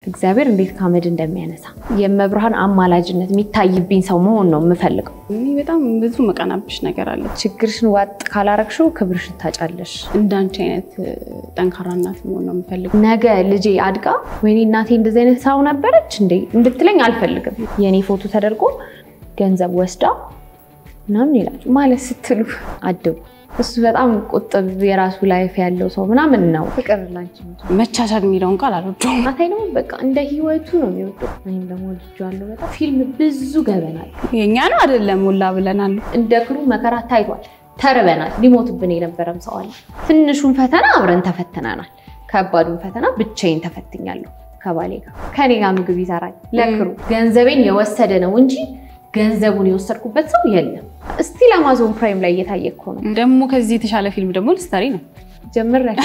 እግዚአብሔር እንዴት ካመድ እንደሚያነሳ የመብርሃን አማላጅነት የሚታይብኝ ሰው መሆን ነው የምፈልገው። እኔ በጣም ብዙ መቀናብሽ ነገር አለ። ችግርሽን ዋጥ ካላረክሽው ክብርሽን ታጫለሽ። እንዳንቺ አይነት ጠንካራ እናት መሆን ነው የምፈልገው። ነገ ልጄ አድጋ ወይኔ እናቴ እንደዚህ አይነት ሰው ነበረች እንዴ እንድትለኝ አልፈልግም። የኔ ፎቶ ተደርጎ ገንዘብ ወስዳ ምናምን ይላል ማለት ስትሉ አድቡ። እሱ በጣም ቁጥብ የራሱ ላይፍ ያለው ሰው ምናምን ነው። ፍቅር ላንቺ መቻቻል የሚለውን ቃል አልወደውም። አታይ ነው በቃ እንደ ህይወቱ ነው የሚወደው። እኔም ደግሞ ልጅዋለሁ በጣም ፊልም ብዙ ገበናል። የኛ ነው አይደለም ሁላ ብለናል። እንደ ክሩ መከራ ታይቷል። ተርበናል። ሊሞትብን የነበረም ሰው አለ። ትንሹን ፈተና አብረን ተፈተናናል። ከባዱን ፈተና ብቻዬን ተፈትኛለሁ ከባሌ ጋር። ከኔ ጋር ምግብ ይሰራል። ለክሩ ገንዘቤን የወሰደ ነው እንጂ ገንዘቡን የወሰድኩበት ሰው የለም። እስቲ ለአማዞን ፕራይም ላይ እየታየ እኮ ነው። ደግሞ ከዚህ የተሻለ ፊልም ደግሞ ልትሰሪ ነው። ጀምረሽ